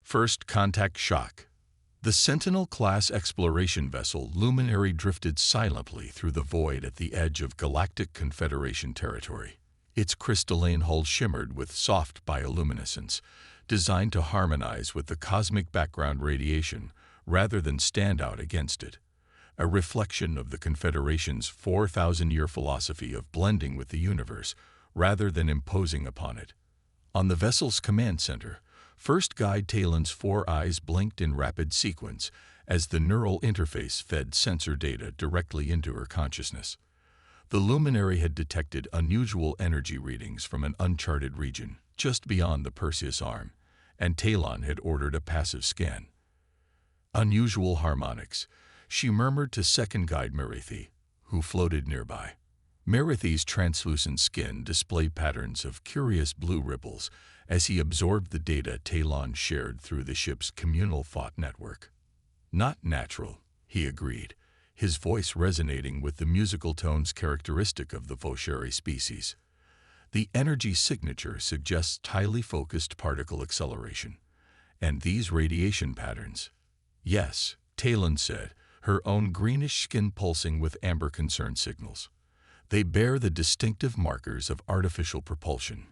First contact shock. The Sentinel-class exploration vessel Luminary drifted silently through the void at the edge of Galactic Confederation territory. Its crystalline hull shimmered with soft bioluminescence, designed to harmonize with the cosmic background radiation rather than stand out against it, a reflection of the Confederation's 4,000-year philosophy of blending with the universe rather than imposing upon it. On the vessel's command center, First Guide Talon's 4 eyes blinked in rapid sequence as the neural interface fed sensor data directly into her consciousness. The Luminary had detected unusual energy readings from an uncharted region just beyond the Perseus Arm, and Talon had ordered a passive scan. Unusual harmonics, she murmured to Second Guide Merithi, who floated nearby. Merithi's translucent skin displayed patterns of curious blue ripples as he absorbed the data Talon shared through the ship's communal thought network. Not natural, he agreed, his voice resonating with the musical tones characteristic of the Vosheri species. The energy signature suggests highly focused particle acceleration. And these radiation patterns? Yes, Talon said, her own greenish skin pulsing with amber concern signals. They bear the distinctive markers of artificial propulsion.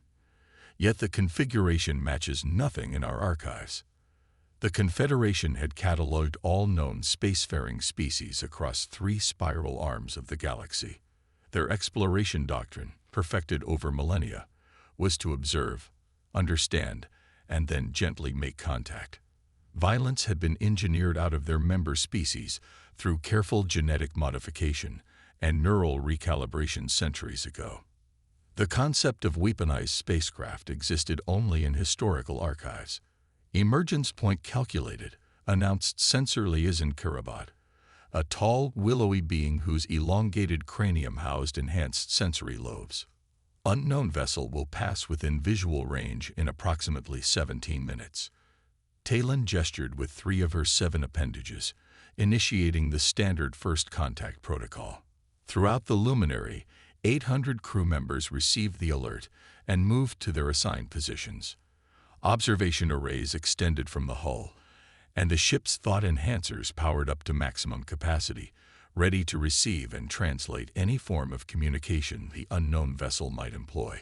Yet the configuration matches nothing in our archives. The Confederation had catalogued all known spacefaring species across 3 spiral arms of the galaxy. Their exploration doctrine, perfected over millennia, was to observe, understand, and then gently make contact. Violence had been engineered out of their member species through careful genetic modification and neural recalibration centuries ago. The concept of weaponized spacecraft existed only in historical archives. Emergence Point Calculated, announced Sensor Liaison Kiribati, a tall, willowy being whose elongated cranium housed enhanced sensory lobes. Unknown vessel will pass within visual range in approximately 17 minutes. Talon gestured with 3 of her 7 appendages, initiating the standard first contact protocol. Throughout the Luminary, 800 crew members received the alert and moved to their assigned positions. Observation arrays extended from the hull, and the ship's thought enhancers powered up to maximum capacity, ready to receive and translate any form of communication the unknown vessel might employ.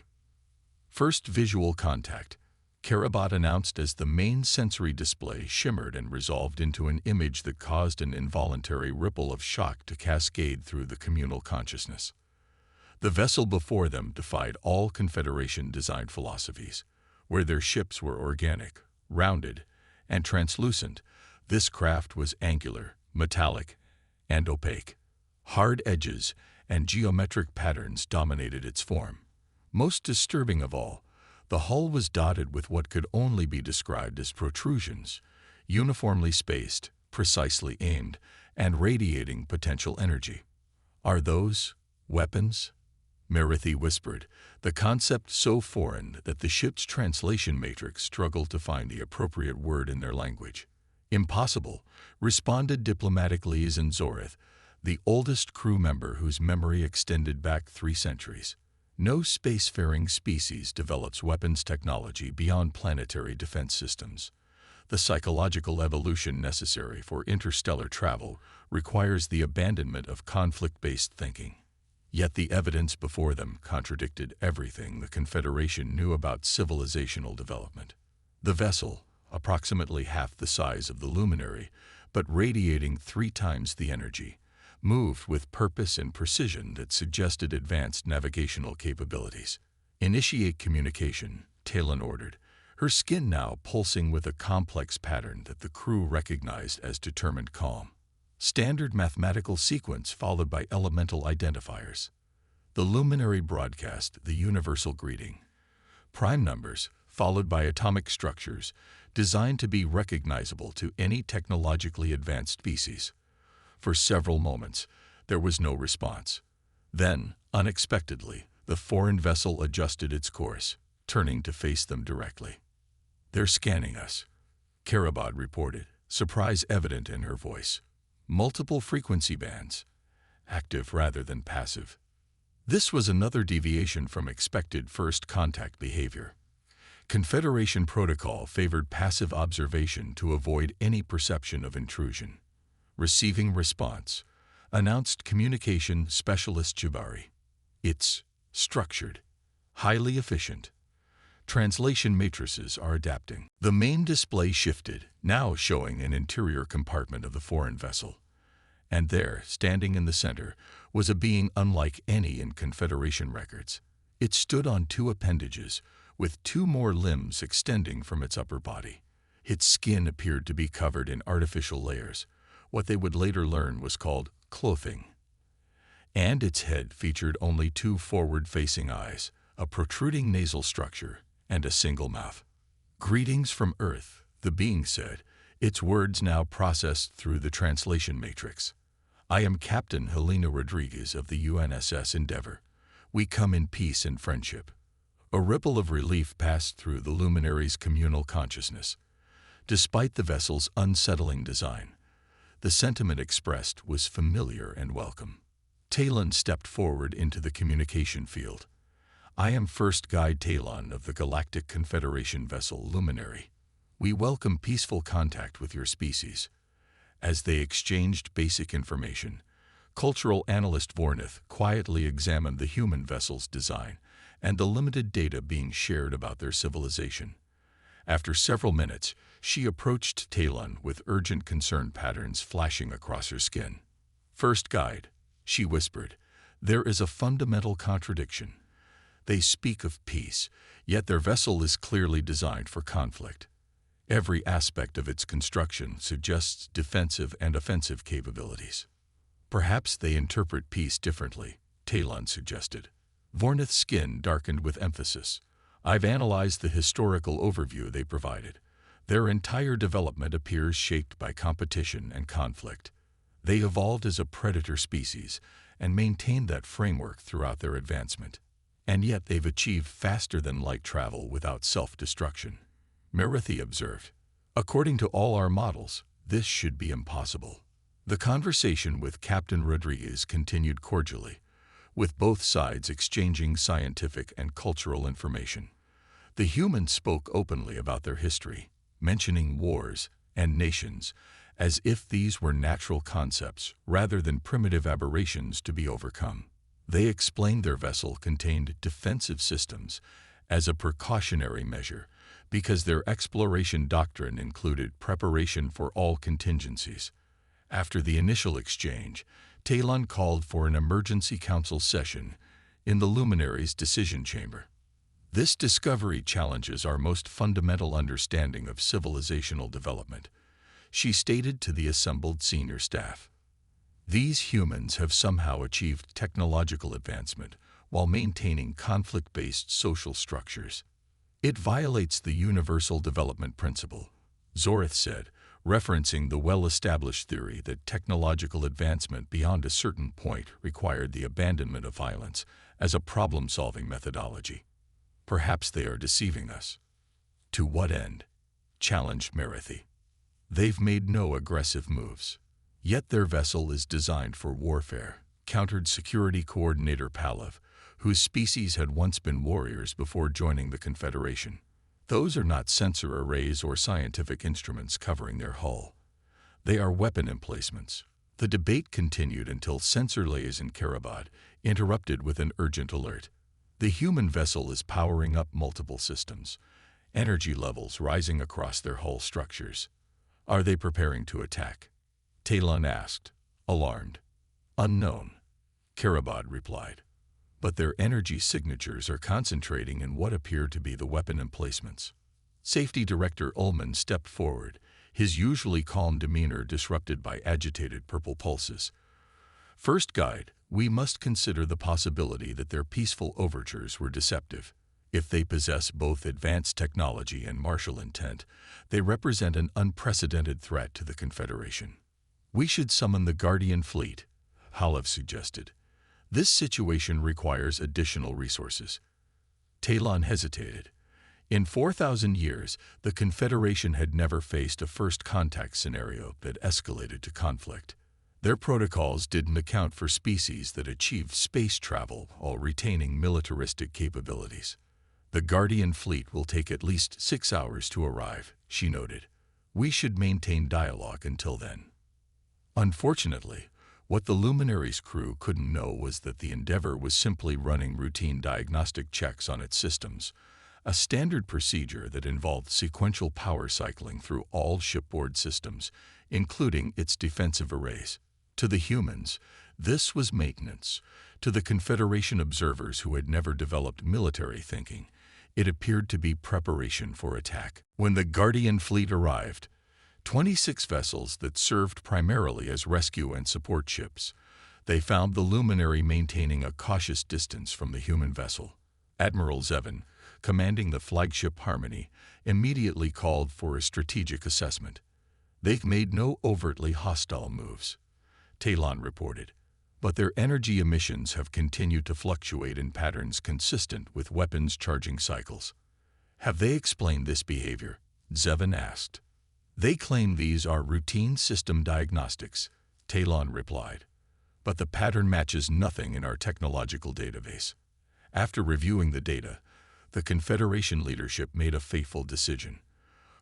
First visual contact, Kiribati announced as the main sensory display shimmered and resolved into an image that caused an involuntary ripple of shock to cascade through the communal consciousness. The vessel before them defied all Confederation design philosophies. Where their ships were organic, rounded, and translucent, this craft was angular, metallic, and opaque. Hard edges and geometric patterns dominated its form. Most disturbing of all, the hull was dotted with what could only be described as protrusions, uniformly spaced, precisely aimed, and radiating potential energy. Are those weapons? Merithi whispered, the concept so foreign that the ship's translation matrix struggled to find the appropriate word in their language. Impossible, responded diplomatic Liaison Zorith, the oldest crew member whose memory extended back 3 centuries. No spacefaring species develops weapons technology beyond planetary defense systems. The psychological evolution necessary for interstellar travel requires the abandonment of conflict-based thinking. Yet the evidence before them contradicted everything the Confederation knew about civilizational development. The vessel, approximately half the size of the Luminary, but radiating 3 times the energy, moved with purpose and precision that suggested advanced navigational capabilities. Initiate communication, Talon ordered, her skin now pulsing with a complex pattern that the crew recognized as determined calm. Standard mathematical sequence followed by elemental identifiers. The Luminary broadcast the universal greeting. Prime numbers, followed by atomic structures, designed to be recognizable to any technologically advanced species. For several moments, there was no response. Then, unexpectedly, the foreign vessel adjusted its course, turning to face them directly. "They're scanning us," Kiribati reported, surprise evident in her voice. Multiple frequency bands, active rather than passive. This was another deviation from expected first contact behavior. Confederation protocol favored passive observation to avoid any perception of intrusion. Receiving response. Announced communication specialist Jabari. It's structured, highly efficient. Translation matrices are adapting. The main display shifted, now showing an interior compartment of the foreign vessel. And there, standing in the center, was a being unlike any in Confederation records. It stood on two appendages, with two more limbs extending from its upper body. Its skin appeared to be covered in artificial layers, what they would later learn was called clothing. And its head featured only two forward-facing eyes, a protruding nasal structure, and a single mouth. "Greetings from Earth," the being said, its words now processed through the translation matrix. "I am Captain Helena Rodriguez of the UNSS Endeavour. We come in peace and friendship." A ripple of relief passed through the luminary's communal consciousness. Despite the vessel's unsettling design, the sentiment expressed was familiar and welcome. Talon stepped forward into the communication field. "I am First Guide Talon of the Galactic Confederation vessel Luminary. We welcome peaceful contact with your species." As they exchanged basic information, cultural analyst Vornith quietly examined the human vessel's design and the limited data being shared about their civilization. After several minutes, she approached Talon with urgent concern patterns flashing across her skin. "First Guide," she whispered, "there is a fundamental contradiction. They speak of peace, yet their vessel is clearly designed for conflict. Every aspect of its construction suggests defensive and offensive capabilities." "Perhaps they interpret peace differently," Talon suggested. Vornith's skin darkened with emphasis. "I've analyzed the historical overview they provided. Their entire development appears shaped by competition and conflict. They evolved as a predator species and maintained that framework throughout their advancement. And yet they've achieved faster-than-light travel without self-destruction." Merithi observed, "According to all our models, this should be impossible." The conversation with Captain Rodriguez continued cordially, with both sides exchanging scientific and cultural information. The humans spoke openly about their history, mentioning wars and nations, as if these were natural concepts rather than primitive aberrations to be overcome. They explained their vessel contained defensive systems as a precautionary measure because their exploration doctrine included preparation for all contingencies. After the initial exchange, Talon called for an emergency council session in the Luminary's decision chamber. "This discovery challenges our most fundamental understanding of civilizational development," she stated to the assembled senior staff. "These humans have somehow achieved technological advancement while maintaining conflict-based social structures. It violates the universal development principle," Zorith said, referencing the well-established theory that technological advancement beyond a certain point required the abandonment of violence as a problem-solving methodology. "Perhaps they are deceiving us." "To what end?" challenged Merithi. "They've made no aggressive moves. Yet their vessel is designed for warfare," countered Security Coordinator Palev, whose species had once been warriors before joining the Confederation. "Those are not sensor arrays or scientific instruments covering their hull. They are weapon emplacements." The debate continued until Sensor Liaison Karabad interrupted with an urgent alert. "The human vessel is powering up multiple systems, energy levels rising across their hull structures. Are they preparing to attack?" Talon asked, alarmed. "Unknown," Karabad replied. "But their energy signatures are concentrating in what appear to be the weapon emplacements." Safety Director Ullman stepped forward, his usually calm demeanor disrupted by agitated purple pulses. "First Guide, we must consider the possibility that their peaceful overtures were deceptive. If they possess both advanced technology and martial intent, they represent an unprecedented threat to the Confederation." "We should summon the Guardian Fleet," Halev suggested. "This situation requires additional resources." Talon hesitated. In 4,000 years, the Confederation had never faced a first contact scenario that escalated to conflict. Their protocols didn't account for species that achieved space travel while retaining militaristic capabilities. The Guardian fleet will take at least 6 hours to arrive, she noted. We should maintain dialogue until then. Unfortunately, what the Luminary's crew couldn't know was that the Endeavour was simply running routine diagnostic checks on its systems, a standard procedure that involved sequential power cycling through all shipboard systems, including its defensive arrays. To the humans, this was maintenance. To the Confederation observers who had never developed military thinking, it appeared to be preparation for attack. When the Guardian fleet arrived, 26 vessels that served primarily as rescue and support ships, they found the Luminary maintaining a cautious distance from the human vessel. Admiral Zevin, commanding the flagship Harmony, immediately called for a strategic assessment. They made no overtly hostile moves, Talon reported, but their energy emissions have continued to fluctuate in patterns consistent with weapons charging cycles. Have they explained this behavior? Zevin asked. They claim these are routine system diagnostics, Talon replied, but the pattern matches nothing in our technological database. After reviewing the data, the Confederation leadership made a fateful decision.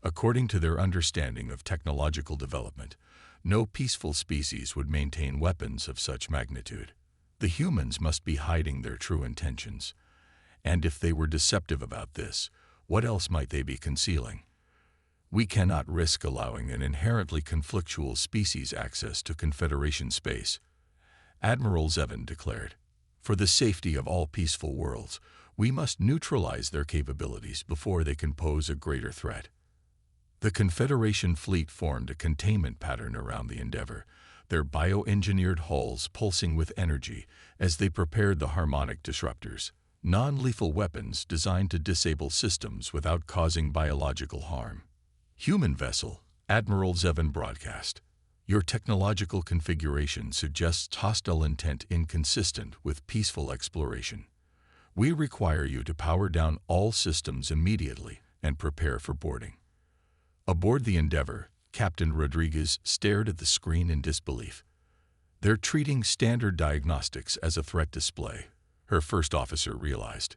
According to their understanding of technological development, no peaceful species would maintain weapons of such magnitude. The humans must be hiding their true intentions. And if they were deceptive about this, what else might they be concealing? We cannot risk allowing an inherently conflictual species access to Confederation space, Admiral Zevin declared. For the safety of all peaceful worlds, we must neutralize their capabilities before they can pose a greater threat. The Confederation fleet formed a containment pattern around the Endeavour, their bioengineered hulls pulsing with energy as they prepared the harmonic disruptors, non-lethal weapons designed to disable systems without causing biological harm. Human vessel, Admiral Zevin broadcast. Your technological configuration suggests hostile intent inconsistent with peaceful exploration. We require you to power down all systems immediately and prepare for boarding. Aboard the Endeavour, Captain Rodriguez stared at the screen in disbelief. They're treating standard diagnostics as a threat display, her first officer realized.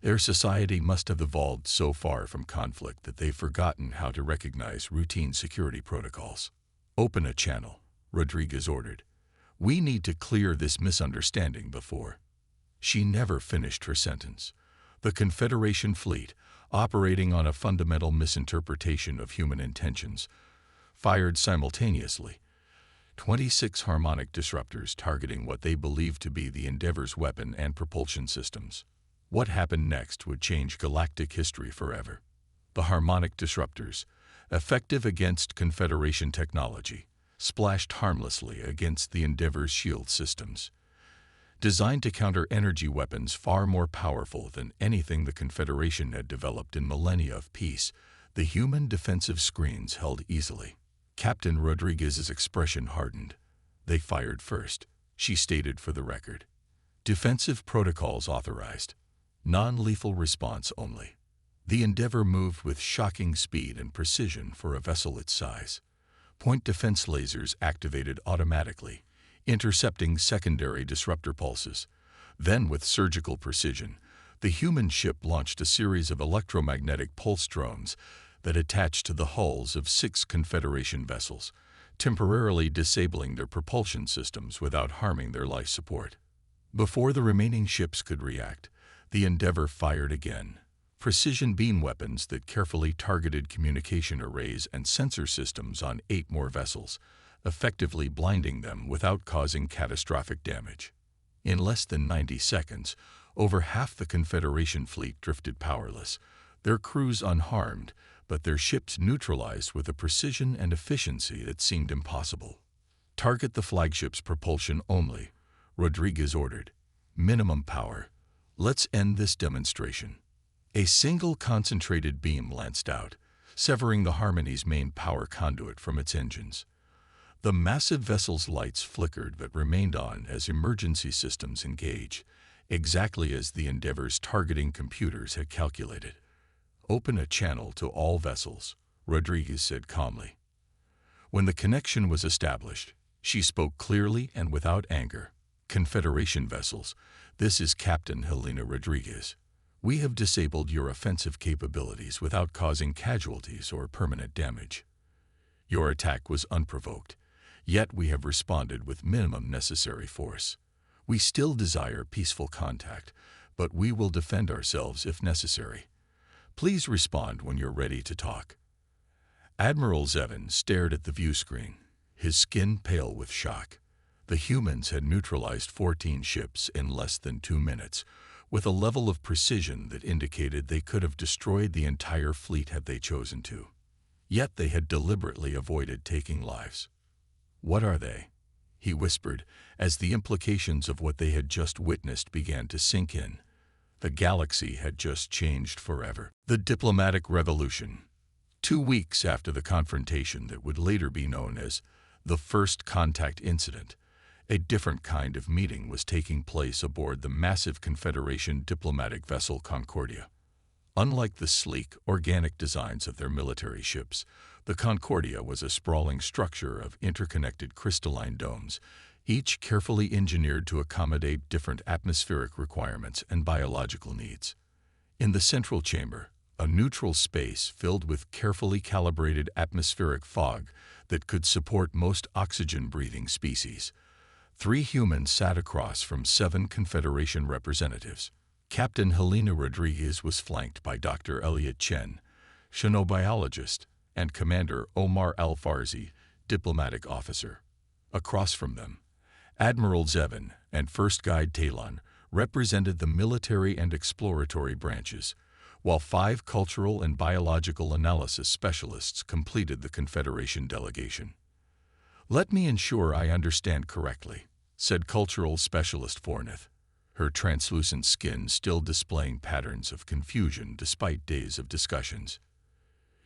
Their society must have evolved so far from conflict that they've forgotten how to recognize routine security protocols. Open a channel, Rodriguez ordered. We need to clear this misunderstanding before. She never finished her sentence. The Confederation fleet, operating on a fundamental misinterpretation of human intentions, fired simultaneously 26 harmonic disruptors targeting what they believed to be the Endeavour's weapon and propulsion systems. What happened next would change galactic history forever. The harmonic disruptors, effective against Confederation technology, splashed harmlessly against the Endeavour's shield systems. Designed to counter energy weapons far more powerful than anything the Confederation had developed in millennia of peace, the human defensive screens held easily. Captain Rodriguez's expression hardened. They fired first, she stated for the record. Defensive protocols authorized. Non-lethal response only. The Endeavour moved with shocking speed and precision for a vessel its size. Point defense lasers activated automatically, intercepting secondary disruptor pulses. Then, with surgical precision, the human ship launched a series of electromagnetic pulse drones that attached to the hulls of 6 Confederation vessels, temporarily disabling their propulsion systems without harming their life support. Before the remaining ships could react, the Endeavour fired again. Precision beam weapons that carefully targeted communication arrays and sensor systems on 8 more vessels, effectively blinding them without causing catastrophic damage. In less than 90 seconds, over half the Confederation fleet drifted powerless, their crews unharmed, but their ships neutralized with a precision and efficiency that seemed impossible. Target the flagship's propulsion only, Rodriguez ordered. Minimum power. Let's end this demonstration. A single concentrated beam lanced out, severing the Harmony's main power conduit from its engines. The massive vessel's lights flickered but remained on as emergency systems engaged, exactly as the Endeavour's targeting computers had calculated. Open a channel to all vessels, Rodriguez said calmly. When the connection was established, she spoke clearly and without anger. Confederation vessels, this is Captain Helena Rodriguez. We have disabled your offensive capabilities without causing casualties or permanent damage. Your attack was unprovoked, yet we have responded with minimum necessary force. We still desire peaceful contact, but we will defend ourselves if necessary. Please respond when you're ready to talk." Admiral Zevin stared at the view screen, his skin pale with shock. The humans had neutralized 14 ships in less than 2 minutes, with a level of precision that indicated they could have destroyed the entire fleet had they chosen to. Yet they had deliberately avoided taking lives. "What are they?" he whispered, as the implications of what they had just witnessed began to sink in. The galaxy had just changed forever. The diplomatic revolution. 2 weeks after the confrontation that would later be known as the First Contact Incident, a different kind of meeting was taking place aboard the massive Confederation diplomatic vessel Concordia. Unlike the sleek, organic designs of their military ships, the Concordia was a sprawling structure of interconnected crystalline domes, each carefully engineered to accommodate different atmospheric requirements and biological needs. In the central chamber, a neutral space filled with carefully calibrated atmospheric fog that could support most oxygen-breathing species, 3 humans sat across from 7 Confederation representatives. Captain Helena Rodriguez was flanked by Dr. Elliot Chen, xenobiologist, and Commander Omar Al-Farzi, diplomatic officer. Across from them, Admiral Zevin and First Guide Talon represented the military and exploratory branches, while 5 cultural and biological analysis specialists completed the Confederation delegation. "Let me ensure I understand correctly," said cultural specialist Fornith, her translucent skin still displaying patterns of confusion despite days of discussions.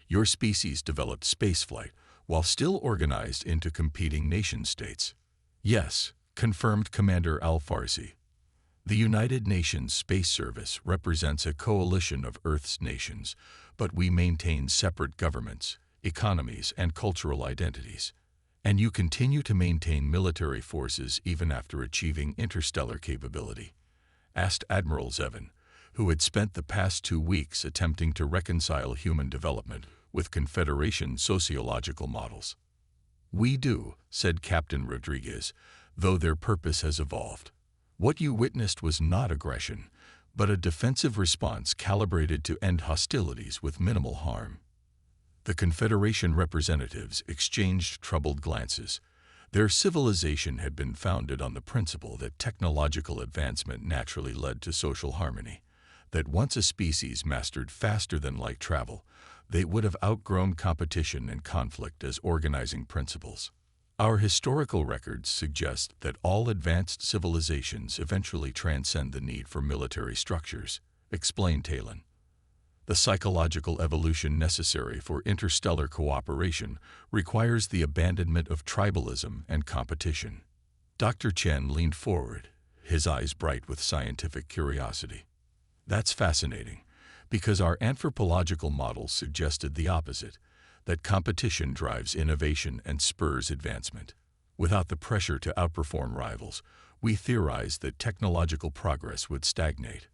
"Your species developed spaceflight while still organized into competing nation-states." "Yes," confirmed Commander Al-Farsi. "The United Nations Space Service represents a coalition of Earth's nations, but we maintain separate governments, economies, and cultural identities. And you continue to maintain military forces even after achieving interstellar capability?" asked Admiral Zevin, who had spent the past 2 weeks attempting to reconcile human development with Confederation sociological models. "We do," said Captain Rodriguez, "though their purpose has evolved. What you witnessed was not aggression, but a defensive response calibrated to end hostilities with minimal harm." The Confederation representatives exchanged troubled glances. Their civilization had been founded on the principle that technological advancement naturally led to social harmony, that once a species mastered faster-than-light travel, they would have outgrown competition and conflict as organizing principles. "Our historical records suggest that all advanced civilizations eventually transcend the need for military structures," explained Talon. "The psychological evolution necessary for interstellar cooperation requires the abandonment of tribalism and competition." Dr. Chen leaned forward, his eyes bright with scientific curiosity. "That's fascinating, because our anthropological models suggested the opposite, that competition drives innovation and spurs advancement. Without the pressure to outperform rivals, we theorized that technological progress would stagnate."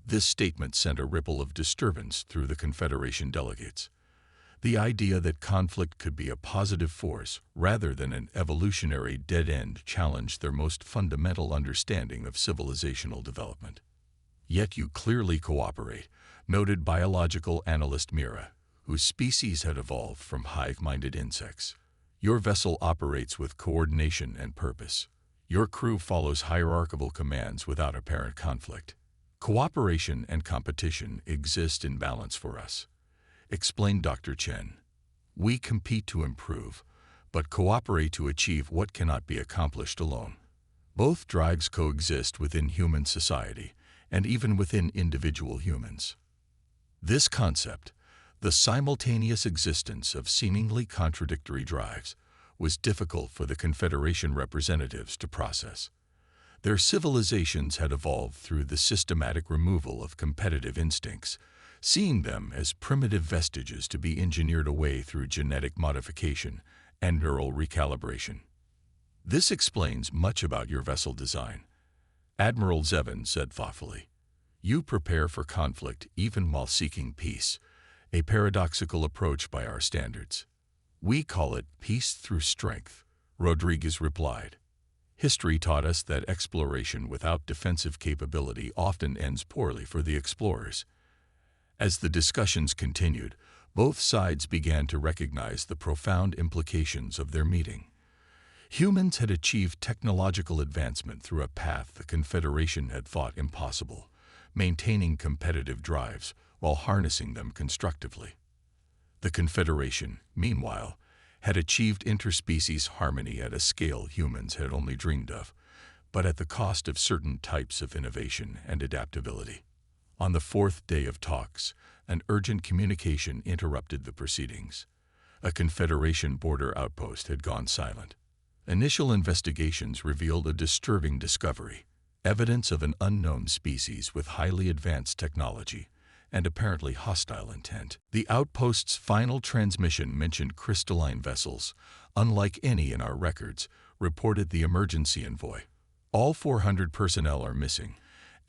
This statement sent a ripple of disturbance through the Confederation delegates. The idea that conflict could be a positive force rather than an evolutionary dead end challenged their most fundamental understanding of civilizational development. "Yet you clearly cooperate," noted biological analyst Mira, whose species had evolved from hive-minded insects. "Your vessel operates with coordination and purpose. Your crew follows hierarchical commands without apparent conflict. Cooperation and competition exist in balance for us," explained Dr. Chen. "We compete to improve, but cooperate to achieve what cannot be accomplished alone. Both drives coexist within human society and even within individual humans." This concept, the simultaneous existence of seemingly contradictory drives, was difficult for the Confederation representatives to process. Their civilizations had evolved through the systematic removal of competitive instincts, seeing them as primitive vestiges to be engineered away through genetic modification and neural recalibration. "This explains much about your vessel design," Admiral Zevin said thoughtfully. You prepare for conflict even while seeking peace, a paradoxical approach by our standards. We call it peace through strength, Rodriguez replied. History taught us that exploration without defensive capability often ends poorly for the explorers. As the discussions continued, both sides began to recognize the profound implications of their meeting. Humans had achieved technological advancement through a path the Confederation had thought impossible, maintaining competitive drives while harnessing them constructively. The Confederation, meanwhile, had achieved interspecies harmony at a scale humans had only dreamed of, but at the cost of certain types of innovation and adaptability. On the fourth day of talks, an urgent communication interrupted the proceedings. A Confederation border outpost had gone silent. Initial investigations revealed a disturbing discovery, evidence of an unknown species with highly advanced technology and apparently hostile intent. The outpost's final transmission mentioned crystalline vessels, unlike any in our records, reported the emergency envoy. All 400 personnel are missing,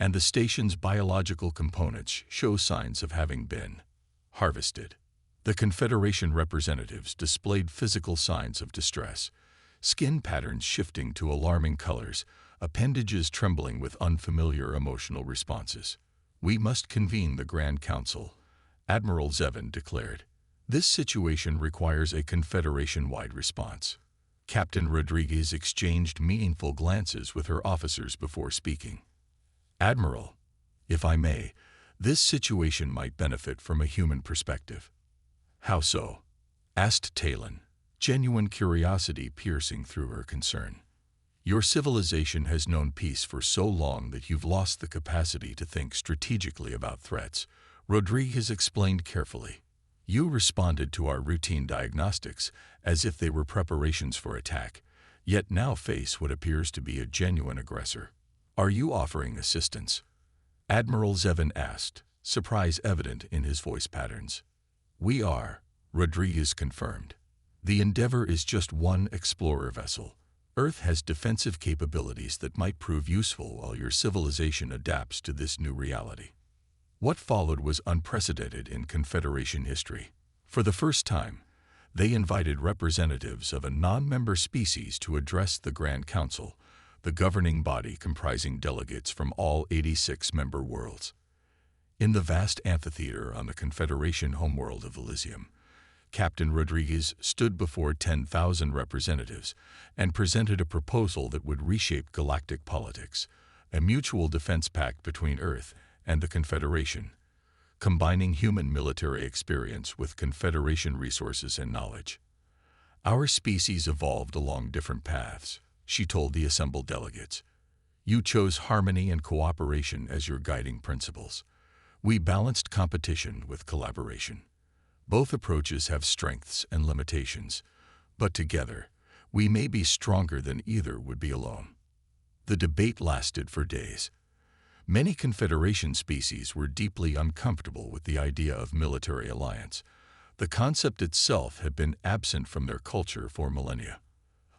and the station's biological components show signs of having been harvested. The Confederation representatives displayed physical signs of distress, skin patterns shifting to alarming colors, appendages trembling with unfamiliar emotional responses. "We must convene the Grand Council," Admiral Zevin declared. "This situation requires a Confederation-wide response." Captain Rodriguez exchanged meaningful glances with her officers before speaking. "Admiral, if I may, this situation might benefit from a human perspective." "How so?" asked Talon, genuine curiosity piercing through her concern. "Your civilization has known peace for so long that you've lost the capacity to think strategically about threats," Rodriguez explained carefully. "You responded to our routine diagnostics as if they were preparations for attack, yet now face what appears to be a genuine aggressor. Are you offering assistance?" Admiral Zevin asked, surprise evident in his voice patterns. "We are," Rodriguez confirmed. "The Endeavor is just one explorer vessel. Earth has defensive capabilities that might prove useful while your civilization adapts to this new reality." What followed was unprecedented in Confederation history. For the first time, they invited representatives of a non-member species to address the Grand Council, the governing body comprising delegates from all 86 member worlds. In the vast amphitheater on the Confederation homeworld of Elysium, Captain Rodriguez stood before 10,000 representatives and presented a proposal that would reshape galactic politics, a mutual defense pact between Earth and the Confederation, combining human military experience with Confederation resources and knowledge. "Our species evolved along different paths," she told the assembled delegates. "You chose harmony and cooperation as your guiding principles. We balanced competition with collaboration. Both approaches have strengths and limitations, but together, we may be stronger than either would be alone." The debate lasted for days. Many Confederation species were deeply uncomfortable with the idea of military alliance. The concept itself had been absent from their culture for millennia.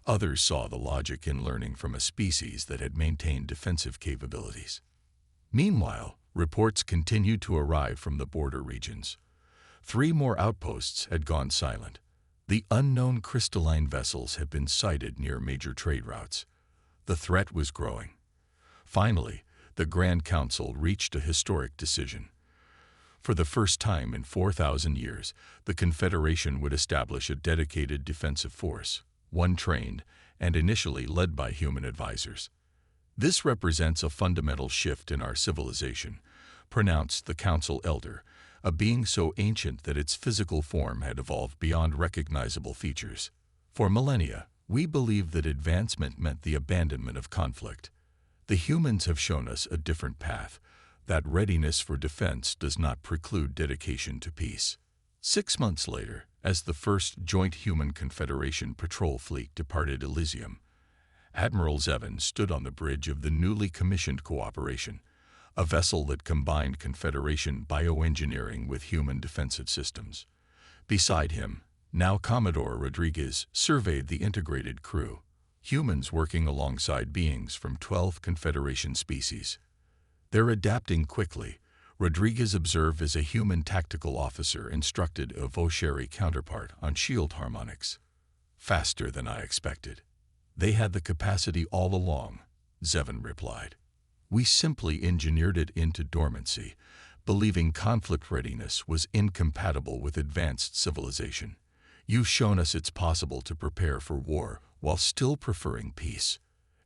Others saw the logic in learning from a species that had maintained defensive capabilities. Meanwhile, reports continued to arrive from the border regions. 3 more outposts had gone silent. The unknown crystalline vessels had been sighted near major trade routes. The threat was growing. Finally, the Grand Council reached a historic decision. For the first time in 4,000 years, the Confederation would establish a dedicated defensive force, one trained and initially led by human advisors. "This represents a fundamental shift in our civilization," pronounced the Council Elder, a being so ancient that its physical form had evolved beyond recognizable features. "For millennia, we believed that advancement meant the abandonment of conflict. The humans have shown us a different path, that readiness for defense does not preclude dedication to peace." 6 months later, as the first joint Human Confederation patrol fleet departed Elysium, Admiral Zevin stood on the bridge of the newly commissioned Cooperation, a vessel that combined Confederation bioengineering with human defensive systems. Beside him, now Commodore Rodriguez surveyed the integrated crew, humans working alongside beings from 12 Confederation species. They're adapting quickly, Rodriguez observed as a human tactical officer instructed a Vosheri counterpart on shield harmonics. Faster than I expected. They had the capacity all along, Zevon replied. We simply engineered it into dormancy, believing conflict readiness was incompatible with advanced civilization. You've shown us it's possible to prepare for war while still preferring peace.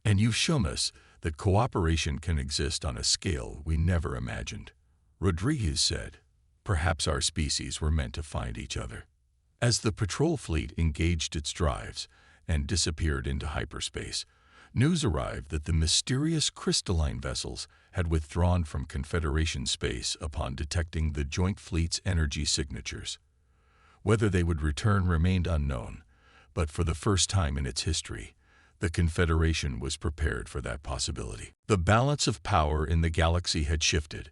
And you've shown us that cooperation can exist on a scale we never imagined. Rodriguez said, perhaps our species were meant to find each other. As the patrol fleet engaged its drives and disappeared into hyperspace, news arrived that the mysterious crystalline vessels had withdrawn from Confederation space upon detecting the joint fleet's energy signatures. Whether they would return remained unknown, but for the first time in its history, the Confederation was prepared for that possibility. The balance of power in the galaxy had shifted.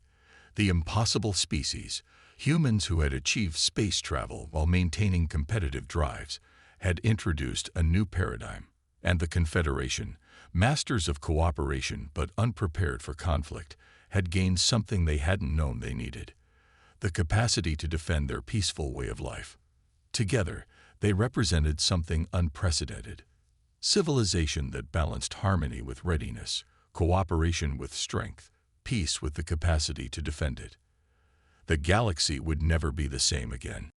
The impossible species, humans who had achieved space travel while maintaining competitive drives, had introduced a new paradigm, and the Confederation, masters of cooperation but unprepared for conflict, had gained something they hadn't known they needed: the capacity to defend their peaceful way of life. Together, they represented something unprecedented: civilization that balanced harmony with readiness, cooperation with strength, peace with the capacity to defend it. The galaxy would never be the same again.